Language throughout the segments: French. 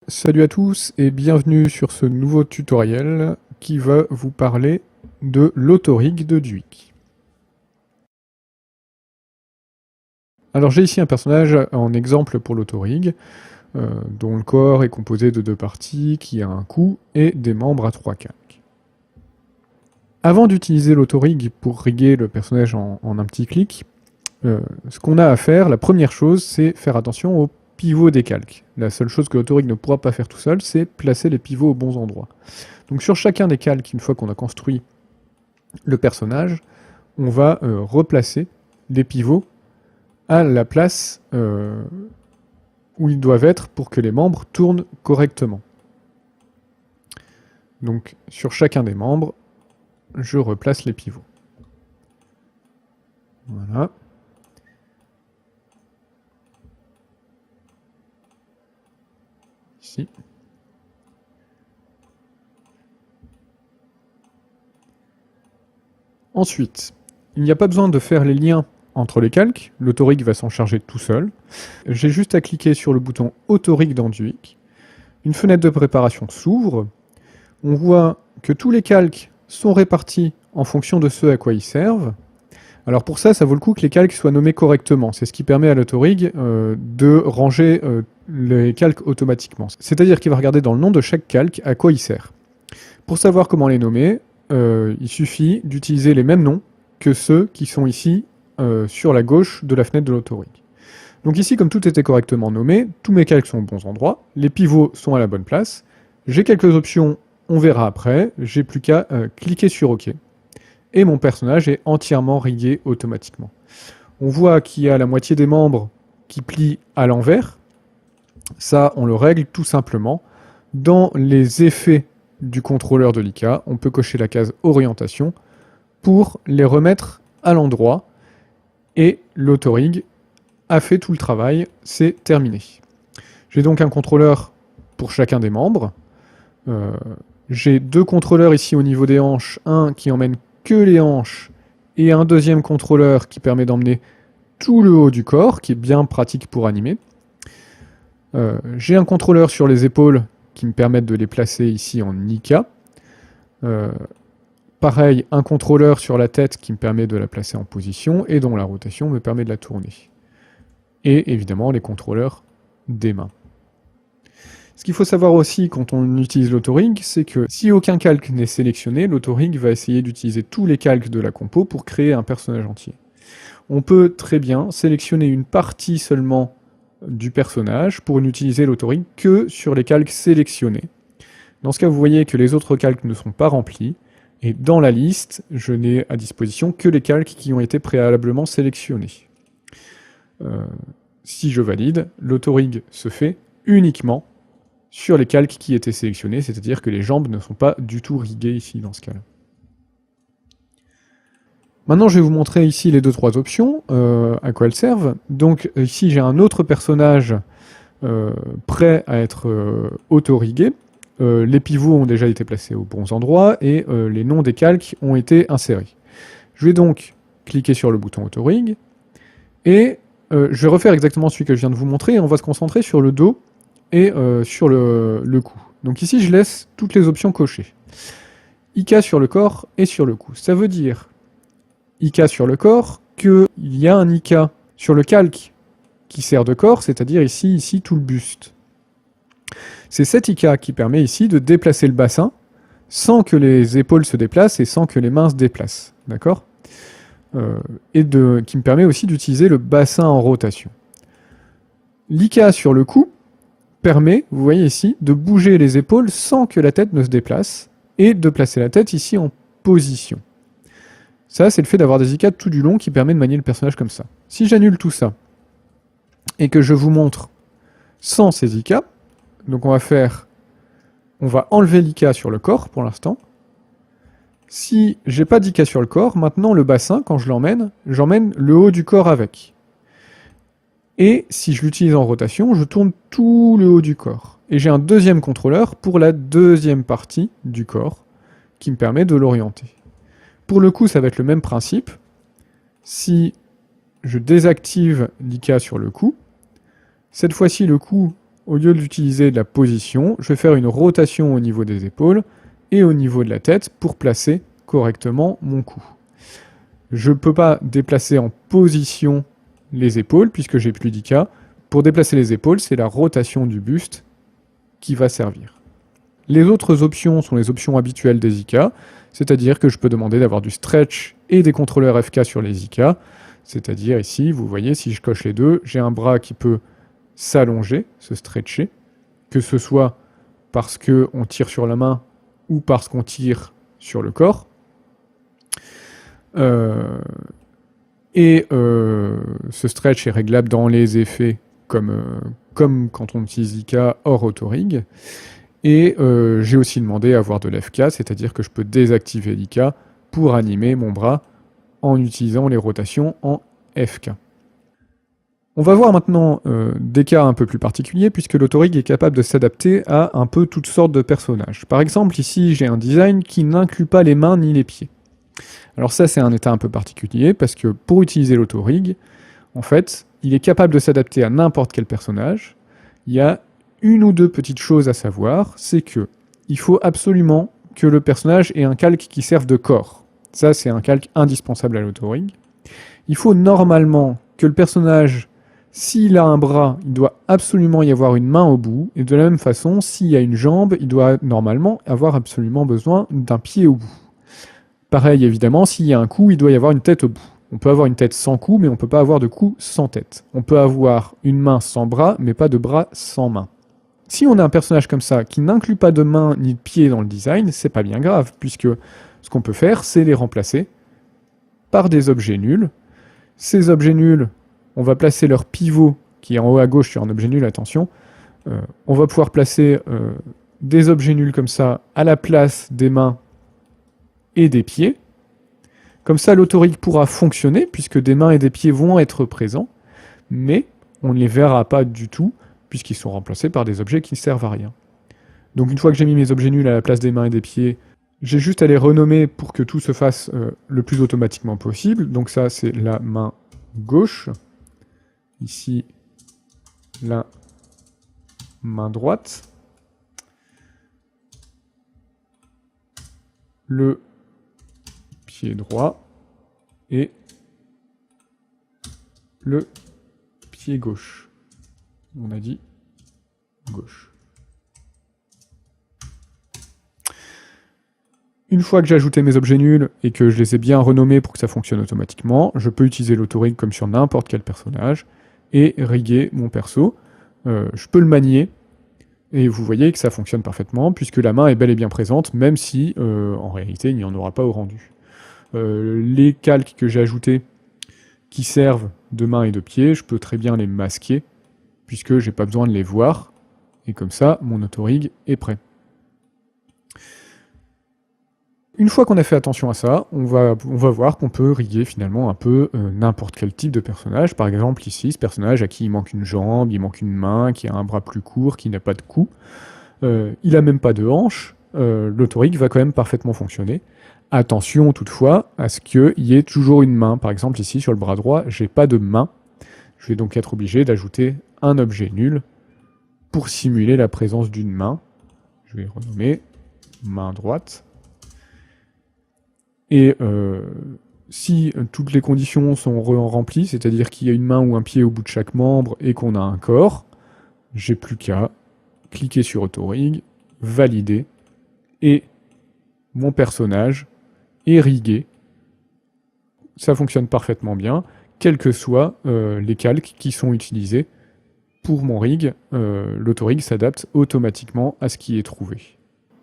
Salut à tous et bienvenue sur ce nouveau tutoriel qui va vous parler de l'autorig de Duik. Alors j'ai ici un personnage en exemple pour l'autorig, dont le corps est composé de deux parties, qui a un cou et des membres à trois calques. Avant d'utiliser l'autorig pour riguer le personnage en un petit clic, ce qu'on a à faire, la première chose, c'est faire attention aux pivots des calques. La seule chose que l'autorig ne pourra pas faire tout seul, c'est placer les pivots aux bons endroits. Donc sur chacun des calques, une fois qu'on a construit le personnage, on va replacer les pivots à la place où ils doivent être pour que les membres tournent correctement. Donc sur chacun des membres, je replace les pivots. Voilà. Ici. Ensuite, il n'y a pas besoin de faire les liens entre les calques, l'autorig va s'en charger tout seul. J'ai juste à cliquer sur le bouton autorig dans Duik. Une fenêtre de préparation s'ouvre. On voit que tous les calques sont répartis en fonction de ce à quoi ils servent. Alors pour ça, ça vaut le coup que les calques soient nommés correctement. C'est ce qui permet à l'autorig de ranger les calques automatiquement. C'est-à-dire qu'il va regarder dans le nom de chaque calque à quoi il sert. Pour savoir comment les nommer, il suffit d'utiliser les mêmes noms que ceux qui sont ici sur la gauche de la fenêtre de l'autorig. Donc ici, comme tout était correctement nommé, tous mes calques sont aux bons endroits, les pivots sont à la bonne place, j'ai quelques options, on verra après, j'ai plus qu'à cliquer sur OK. Et mon personnage est entièrement rigué automatiquement. On voit qu'il y a la moitié des membres qui plient à l'envers. Ça, on le règle tout simplement. Dans les effets du contrôleur de l'IK, on peut cocher la case orientation pour les remettre à l'endroit. Et l'autorig a fait tout le travail, c'est terminé. J'ai donc un contrôleur pour chacun des membres. J'ai deux contrôleurs ici au niveau des hanches, un qui emmène que les hanches, et un deuxième contrôleur qui permet d'emmener tout le haut du corps, qui est bien pratique pour animer. J'ai un contrôleur sur les épaules qui me permettent de les placer ici en IK. Pareil, un contrôleur sur la tête qui me permet de la placer en position et dont la rotation me permet de la tourner. Et évidemment les contrôleurs des mains. Ce qu'il faut savoir aussi quand on utilise l'autorig, c'est que si aucun calque n'est sélectionné, l'autorig va essayer d'utiliser tous les calques de la compo pour créer un personnage entier. On peut très bien sélectionner une partie seulement du personnage pour n'utiliser l'autorig que sur les calques sélectionnés. Dans ce cas, vous voyez que les autres calques ne sont pas remplis, et dans la liste, je n'ai à disposition que les calques qui ont été préalablement sélectionnés. Si je valide, l'autorig se fait uniquement sur les calques qui étaient sélectionnés, c'est-à-dire que les jambes ne sont pas du tout riguées ici dans ce cas-là. Maintenant, je vais vous montrer ici les 2-3 options, à quoi elles servent. Donc ici, j'ai un autre personnage prêt à être auto-rigué. Les pivots ont déjà été placés aux bons endroits et les noms des calques ont été insérés. Je vais donc cliquer sur le bouton autorig et je vais refaire exactement celui que je viens de vous montrer et on va se concentrer sur le dos et sur le cou. Donc ici, je laisse toutes les options cochées. IK sur le corps et sur le cou. Ça veut dire IK sur le corps qu'il y a un IK sur le calque qui sert de corps, c'est-à-dire ici tout le buste. C'est cet IK qui permet ici de déplacer le bassin sans que les épaules se déplacent et sans que les mains se déplacent. D'accord ? Et qui me permet aussi d'utiliser le bassin en rotation. L'IK sur le cou permet, vous voyez ici, de bouger les épaules sans que la tête ne se déplace et de placer la tête ici en position. Ça, c'est le fait d'avoir des IK tout du long qui permet de manier le personnage comme ça. Si j'annule tout ça et que je vous montre sans ces IK, donc on va enlever l'IK sur le corps pour l'instant. Si j'ai pas d'IK sur le corps, maintenant le bassin, quand je l'emmène, j'emmène le haut du corps avec. Et si je l'utilise en rotation, je tourne tout le haut du corps. Et j'ai un deuxième contrôleur pour la deuxième partie du corps qui me permet de l'orienter. Pour le coup, ça va être le même principe. Si je désactive l'IK sur le cou, cette fois-ci le cou au lieu d'utiliser la position, je vais faire une rotation au niveau des épaules et au niveau de la tête pour placer correctement mon cou. Je ne peux pas déplacer en position les épaules puisque j'ai plus d'IK. Pour déplacer les épaules, c'est la rotation du buste qui va servir. Les autres options sont les options habituelles des IK, c'est-à-dire que je peux demander d'avoir du stretch et des contrôleurs FK sur les IK, c'est-à-dire ici, vous voyez, si je coche les deux, j'ai un bras qui peut s'allonger, se stretcher, que ce soit parce qu'on tire sur la main ou parce qu'on tire sur le corps. Ce stretch est réglable dans les effets comme quand on utilise IK hors autorig. Et j'ai aussi demandé à avoir de l'FK, c'est-à-dire que je peux désactiver l'IK pour animer mon bras en utilisant les rotations en FK. On va voir maintenant des cas un peu plus particuliers, puisque l'autorig est capable de s'adapter à un peu toutes sortes de personnages. Par exemple, ici, j'ai un design qui n'inclut pas les mains ni les pieds. Alors ça, c'est un état un peu particulier, parce que pour utiliser l'autorig, en fait, il est capable de s'adapter à n'importe quel personnage. Il y a une ou deux petites choses à savoir, c'est que il faut absolument que le personnage ait un calque qui serve de corps. Ça, c'est un calque indispensable à l'autorig. Il faut normalement que le personnage, s'il a un bras, il doit absolument y avoir une main au bout, et de la même façon, s'il y a une jambe, il doit normalement avoir absolument besoin d'un pied au bout. Pareil, évidemment, s'il y a un cou, il doit y avoir une tête au bout. On peut avoir une tête sans cou, mais on ne peut pas avoir de cou sans tête. On peut avoir une main sans bras, mais pas de bras sans main. Si on a un personnage comme ça, qui n'inclut pas de main ni de pied dans le design, c'est pas bien grave, puisque ce qu'on peut faire, c'est les remplacer par des objets nuls. Ces objets nuls, on va placer leur pivot, qui est en haut à gauche sur un objet nul, attention. On va pouvoir placer des objets nuls comme ça à la place des mains et des pieds. Comme ça, l'autorig pourra fonctionner, puisque des mains et des pieds vont être présents, mais on ne les verra pas du tout, puisqu'ils sont remplacés par des objets qui ne servent à rien. Donc une fois que j'ai mis mes objets nuls à la place des mains et des pieds, j'ai juste à les renommer pour que tout se fasse le plus automatiquement possible. Donc ça, c'est la main gauche. Ici, la main droite. Le pied droit et le pied gauche. On a dit gauche. Une fois que j'ai ajouté mes objets nuls et que je les ai bien renommés pour que ça fonctionne automatiquement, je peux utiliser l'autorig comme sur n'importe quel personnage et riguer mon perso. Je peux le manier et vous voyez que ça fonctionne parfaitement puisque la main est bel et bien présente, même si en réalité il n'y en aura pas au rendu. Les calques que j'ai ajoutés qui servent de main et de pied, je peux très bien les masquer puisque j'ai pas besoin de les voir, et comme ça, mon autorig est prêt. Une fois qu'on a fait attention à ça, on va voir qu'on peut riguer finalement un peu n'importe quel type de personnage. Par exemple ici, ce personnage à qui il manque une jambe, il manque une main, qui a un bras plus court, qui n'a pas de cou. Il a même pas de hanche, l'autorig va quand même parfaitement fonctionner. Attention toutefois à ce qu'il y ait toujours une main. Par exemple ici sur le bras droit, j'ai pas de main. Je vais donc être obligé d'ajouter un objet nul pour simuler la présence d'une main. Je vais renommer main droite. Et si toutes les conditions sont remplies, c'est-à-dire qu'il y a une main ou un pied au bout de chaque membre et qu'on a un corps, j'ai plus qu'à cliquer sur autorig, valider, et mon personnage est rigué. Ça fonctionne parfaitement bien, quels que soient les calques qui sont utilisés. Pour mon rig, l'autorig s'adapte automatiquement à ce qui est trouvé.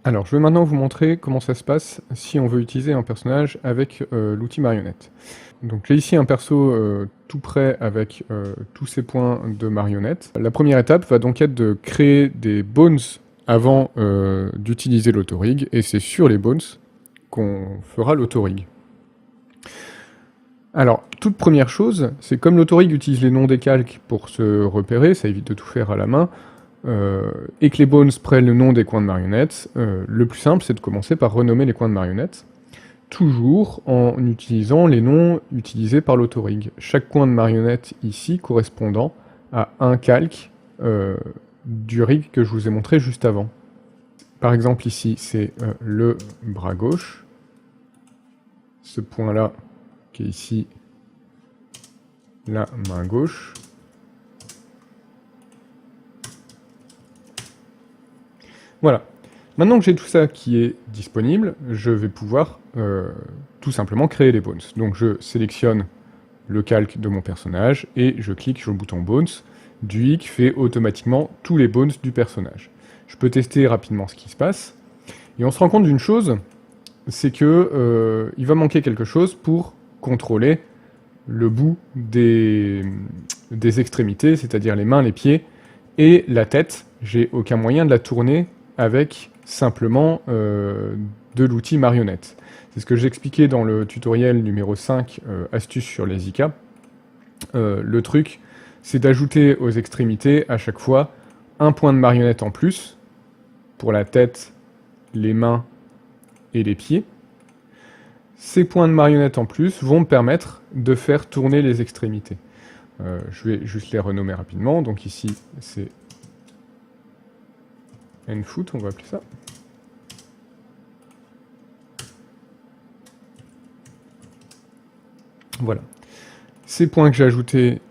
Alors, je vais maintenant vous montrer comment ça se passe si on veut utiliser un personnage avec l'outil marionnette. Donc j'ai ici un perso tout prêt avec tous ces points de marionnette. La première étape va donc être de créer des bones avant d'utiliser l'autorig, et c'est sur les bones qu'on fera l'autorig. Alors, toute première chose, c'est comme l'autorig utilise les noms des calques pour se repérer, ça évite de tout faire à la main, et que les bones prennent le nom des coins de marionnettes, le plus simple c'est de commencer par renommer les coins de marionnettes, toujours en utilisant les noms utilisés par l'autorig. Chaque coin de marionnette ici correspondant à un calque du rig que je vous ai montré juste avant. Par exemple ici, c'est le bras gauche. Ce point-là, qui est ici, la main gauche. Voilà. Maintenant que j'ai tout ça qui est disponible, je vais pouvoir tout simplement créer des bones. Donc je sélectionne le calque de mon personnage et je clique sur le bouton Bones. Duik fait automatiquement tous les bones du personnage. Je peux tester rapidement ce qui se passe. Et on se rend compte d'une chose, c'est que il va manquer quelque chose pour contrôler le bout des extrémités, c'est-à-dire les mains, les pieds et la tête. J'ai aucun moyen de la tourner avec simplement de l'outil marionnette. C'est ce que j'expliquais dans le tutoriel numéro 5, astuces sur les IK. Le truc, c'est d'ajouter aux extrémités à chaque fois un point de marionnette en plus pour la tête, les mains et les pieds. Ces points de marionnette en plus vont me permettre de faire tourner les extrémités. Je vais juste les renommer rapidement. Donc ici, c'est N-foot, on va appeler ça. Voilà. Ces points que j'ai ajoutés,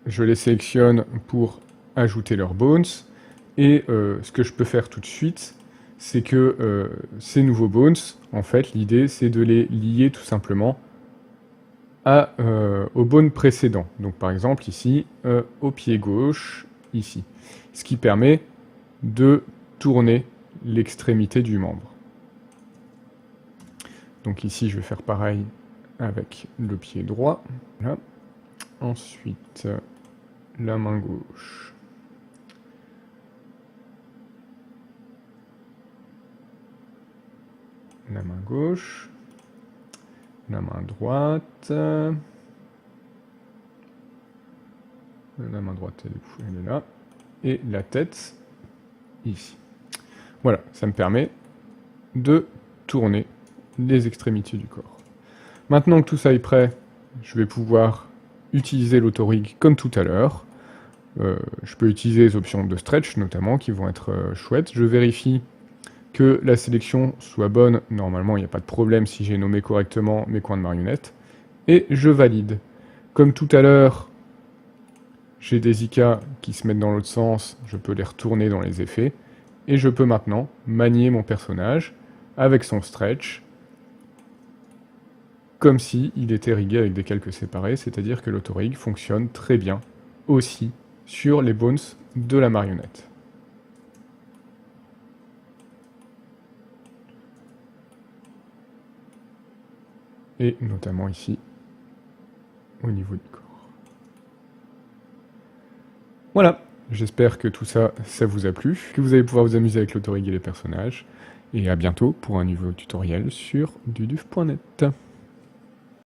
je les sélectionne pour ajouter leurs bones. Et ce que je peux faire tout de suite, c'est que ces nouveaux bones, en fait, l'idée, c'est de les lier tout simplement au bone précédent. Donc par exemple ici, au pied gauche, ici. Ce qui permet de tourner l'extrémité du membre. Donc ici, je vais faire pareil avec le pied droit. Là. Ensuite, la main gauche. La main gauche. La main droite. La main droite, elle est là. Et la tête, ici. Voilà, ça me permet de tourner les extrémités du corps. Maintenant que tout ça est prêt, je vais pouvoir utiliser l'autorig comme tout à l'heure. Je peux utiliser les options de stretch notamment qui vont être chouettes. Je vérifie que la sélection soit bonne. Normalement, il n'y a pas de problème si j'ai nommé correctement mes coins de marionnette. Et je valide. Comme tout à l'heure, j'ai des IK qui se mettent dans l'autre sens. Je peux les retourner dans les effets. Et je peux maintenant manier mon personnage avec son stretch comme si il était rigué avec des calques séparés, c'est-à-dire que l'autorig fonctionne très bien aussi sur les bones de la marionnette. Et notamment ici, au niveau du corps. Voilà, j'espère que tout ça, ça vous a plu, que vous allez pouvoir vous amuser avec l'autorig et les personnages, et à bientôt pour un nouveau tutoriel sur duduf.net.